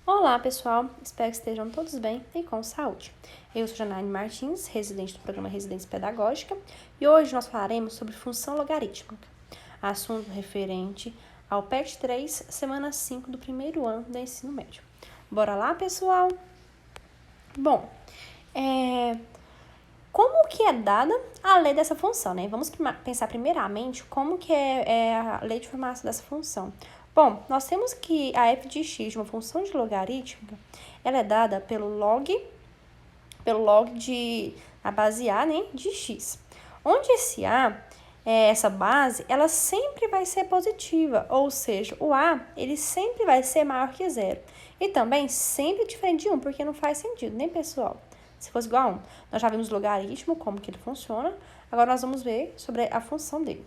Olá, pessoal! Espero que estejam todos bem e com saúde. Eu sou Janaíne Martins, residente do programa Residência Pedagógica, e hoje nós falaremos sobre função logarítmica, assunto referente ao PET 3, semana 5 do primeiro ano do ensino médio. Bora lá, pessoal? Bom, como que é dada a lei dessa função, né? Vamos pensar primeiramente como que é a lei de formação dessa função. Bom, nós temos que a f de x de uma função de logarítmica, ela é dada pelo log de a base a, né, de x. Onde esse a, essa base, ela sempre vai ser positiva, ou seja, o a, ele sempre vai ser maior que zero. E também sempre diferente de 1, porque não faz sentido, né, pessoal? Se fosse igual a 1, nós já vimos o logaritmo, como que ele funciona. Agora nós vamos ver sobre a função dele.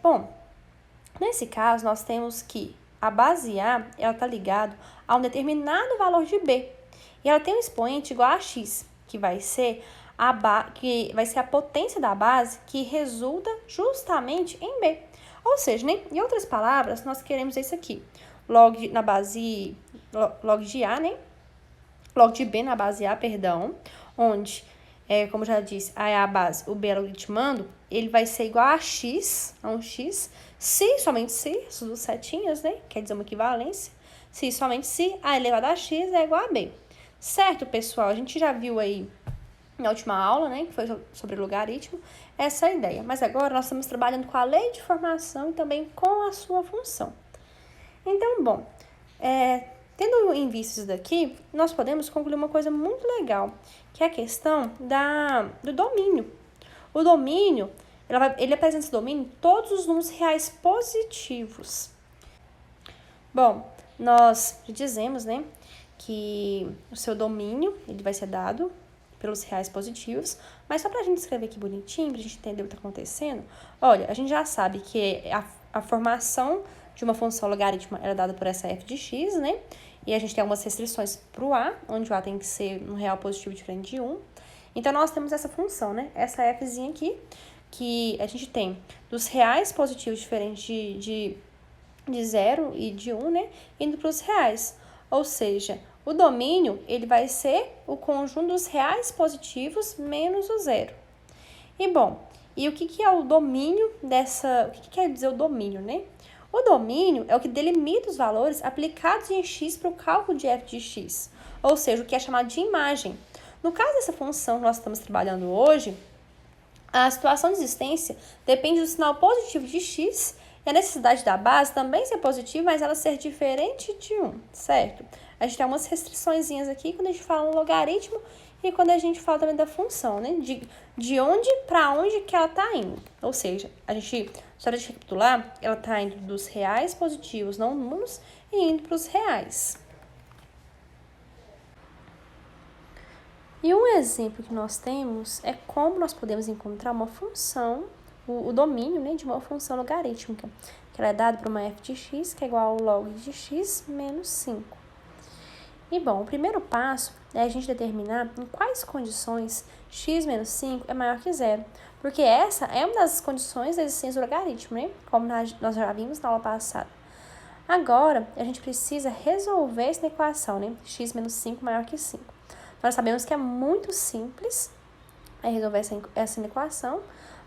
Bom, nesse caso, nós temos que a base A, ela está ligada a um determinado valor de B. E ela tem um expoente igual a x, que vai ser a potência da base que resulta justamente em B. Ou seja, né, em outras palavras, nós queremos isso aqui. Log de A, né? Log de B na base A, perdão, onde, como já disse, A é a base, o B é logaritmando, ele vai ser igual a x, se, somente se, essas duas setinhas, né, quer dizer uma equivalência, se, somente se, A elevado a x é igual a B. Certo, pessoal? A gente já viu aí na última aula, né, que foi sobre logaritmo, essa ideia. Mas agora nós estamos trabalhando com a lei de formação e também com a sua função. Então, bom, tendo em vista isso daqui, nós podemos concluir uma coisa muito legal, que é a questão do domínio. O domínio, ele apresenta esse domínio em todos os números reais positivos. Bom, nós dizemos, né, que o seu domínio, ele vai ser dado pelos reais positivos, mas só para a gente escrever aqui bonitinho, para a gente entender o que está acontecendo, olha, a gente já sabe que a formação de uma função logarítmica é dada por essa f de x, né? E a gente tem algumas restrições para o a, onde o a tem que ser um real positivo diferente de 1. Então, nós temos essa função, né? Essa fzinha aqui, que a gente tem dos reais positivos diferentes de 0 e de 1, né? Indo para os reais. Ou seja, o domínio, ele vai ser o conjunto dos reais positivos menos o zero. E, bom, e o que é o domínio o que quer dizer o domínio, né? O domínio é o que delimita os valores aplicados em x para o cálculo de f de x, ou seja, o que é chamado de imagem. No caso dessa função que nós estamos trabalhando hoje, a situação de existência depende do sinal positivo de x e a necessidade da base também ser positiva, mas ela ser diferente de 1, certo? A gente tem umas restriçõezinhas aqui quando a gente fala no logaritmo e quando a gente fala também da função, né? De onde para onde que ela está indo. Ou seja, a gente, só para recapitular, ela está indo dos reais positivos não números e indo para os reais. E um exemplo que nós temos é como nós podemos encontrar uma função, o domínio, né, de uma função logarítmica, que ela é dada por uma f de x, que é igual ao log de x menos 5. E, bom, o primeiro passo é a gente determinar em quais condições x menos 5 é maior que zero, porque essa é uma das condições da existência do logaritmo, né, como nós já vimos na aula passada. Agora, a gente precisa resolver essa equação, né, x menos 5 maior que 5. Nós sabemos que é muito simples resolver essa equação.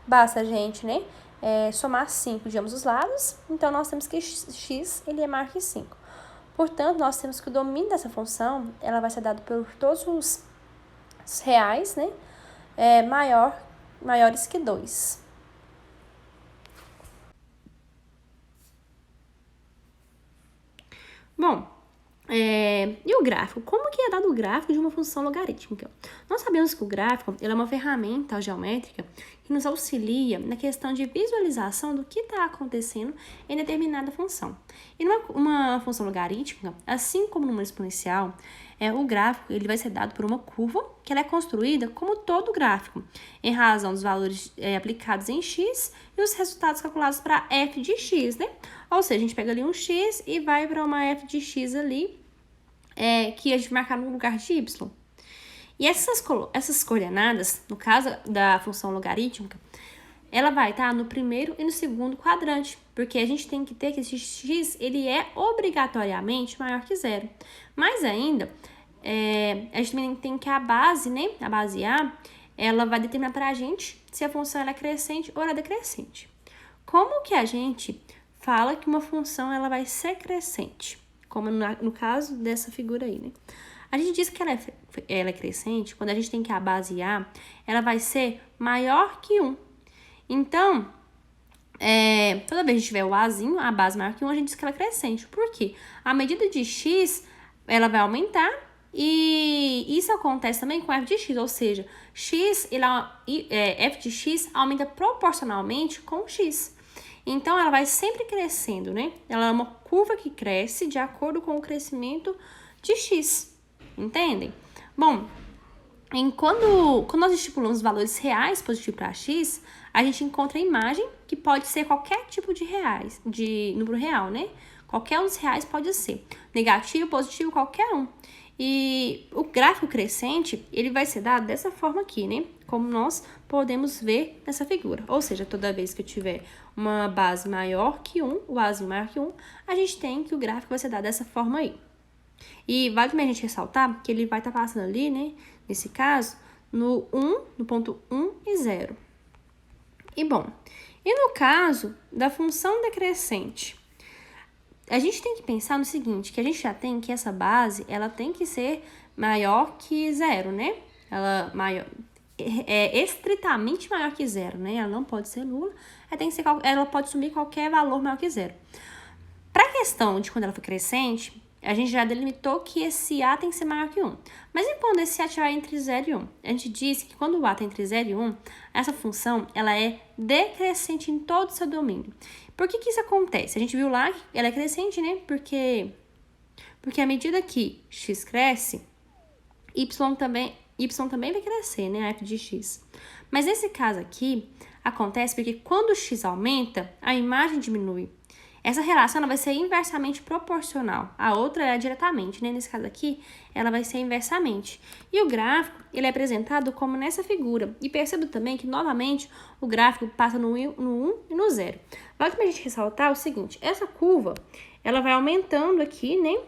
Basta a gente, né, somar 5 de ambos os lados. Então, nós temos que x ele é maior que 5. Portanto, nós temos que o domínio dessa função ela vai ser dado por todos os reais, né, maiores que 2. Bom, e o gráfico? Como que é dado o gráfico de uma função logarítmica? Nós sabemos que o gráfico ele é uma ferramenta geométrica que nos auxilia na questão de visualização do que está acontecendo em determinada função. E numa função logarítmica, assim como numa exponencial, o gráfico ele vai ser dado por uma curva que ela é construída como todo gráfico, em razão dos valores aplicados em x e os resultados calculados para f de x, né? Ou seja, a gente pega ali um x e vai para uma f de x ali, que a gente marcar no lugar de y. E essas coordenadas, no caso da função logarítmica, ela vai estar no primeiro e no segundo quadrante, porque a gente tem que ter que esse x, ele é obrigatoriamente maior que zero. Mais ainda, a gente também tem que a base, né, a base A, ela vai determinar para a gente se a função ela é crescente ou ela é decrescente. Como que a gente fala que uma função ela vai ser crescente? Como no caso dessa figura aí, né? A gente diz que ela é crescente quando a gente tem que a base A, ela vai ser maior que 1. Então, toda vez que a gente tiver o Azinho, a base maior que 1, a gente diz que ela é crescente. Por quê? A medida de x, ela vai aumentar e isso acontece também com f de x, ou seja, f de x aumenta proporcionalmente com x. Então, ela vai sempre crescendo, né? Ela é uma curva que cresce de acordo com o crescimento de x. Entendem? Bom, quando nós estipulamos valores reais positivos para x, a gente encontra a imagem que pode ser qualquer tipo de número real, né? Qualquer um dos reais pode ser. Negativo, positivo, qualquer um. E o gráfico crescente, ele vai ser dado dessa forma aqui, né? Como nós podemos ver nessa figura. Ou seja, toda vez que eu tiver uma base maior que 1, o Azinho maior que 1, a gente tem que o gráfico vai ser dado dessa forma aí. E vale também a gente ressaltar que ele vai estar passando ali, né? Nesse caso, no ponto 1 e 0. E bom, e no caso da função decrescente, a gente tem que pensar no seguinte, que a gente já tem que essa base, ela tem que ser maior que 0, né? Ela é estritamente maior que 0, né? Ela não pode ser nula, ela pode assumir qualquer valor maior que 0. Para a questão de quando ela for crescente, a gente já delimitou que esse A tem que ser maior que 1. Mas e quando esse A estiver entre 0 e 1? A gente disse que quando o A está entre 0 e 1, essa função ela é decrescente em todo o seu domínio. Por que isso acontece? A gente viu lá que ela é crescente, né? Porque à medida que x cresce, y também vai crescer, né? A f de x. Mas nesse caso aqui, acontece porque quando o x aumenta, a imagem diminui. Essa relação ela vai ser inversamente proporcional. A outra é diretamente, né? Nesse caso aqui, ela vai ser inversamente. E o gráfico, ele é apresentado como nessa figura. E perceba também que, novamente, o gráfico passa no 1 e no 0. Vale também a gente ressaltar o seguinte, essa curva, ela vai aumentando aqui, né?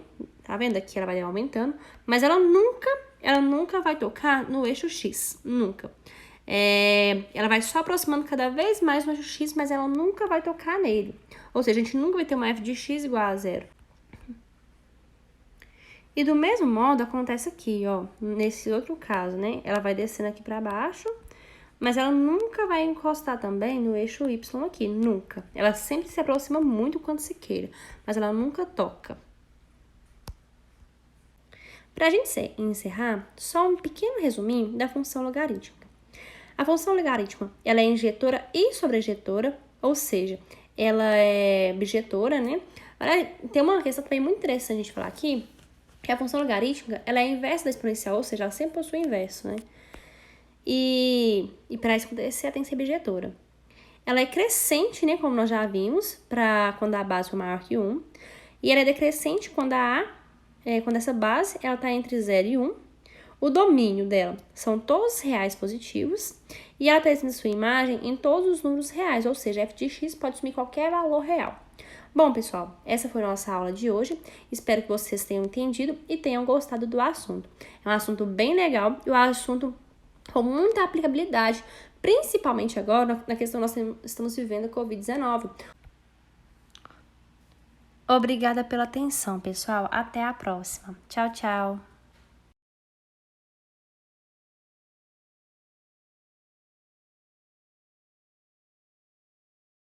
Tá vendo aqui? Ela vai aumentando, mas ela nunca vai tocar no eixo X. Nunca. Ela vai só aproximando cada vez mais no eixo X, mas ela nunca vai tocar nele. Ou seja, a gente nunca vai ter uma f de x igual a 0. E do mesmo modo acontece aqui, ó, nesse outro caso, né? Ela vai descendo aqui para baixo, mas ela nunca vai encostar também no eixo y aqui, nunca. Ela sempre se aproxima muito quando se queira, mas ela nunca toca. Para a gente encerrar, só um pequeno resuminho da função logarítmica. A função logarítmica, ela é injetora e sobrejetora, ou seja, ela é bijetora, né? Tem uma questão também muito interessante a gente falar aqui, que a função logarítmica, ela é inversa da exponencial, ou seja, ela sempre possui inverso, né? E para isso acontecer, ela tem que ser bijetora. Ela é crescente, né, como nós já vimos, para quando a base for maior que 1. E ela é decrescente quando quando essa base ela está entre 0 e 1. O domínio dela são todos os reais positivos e ela apresenta sua imagem em todos os números reais, ou seja, f de x pode assumir qualquer valor real. Bom, pessoal, essa foi a nossa aula de hoje. Espero que vocês tenham entendido e tenham gostado do assunto. É um assunto bem legal e um assunto com muita aplicabilidade, principalmente agora na questão que nós estamos vivendo a Covid-19. Obrigada pela atenção, pessoal. Até a próxima. Tchau, tchau.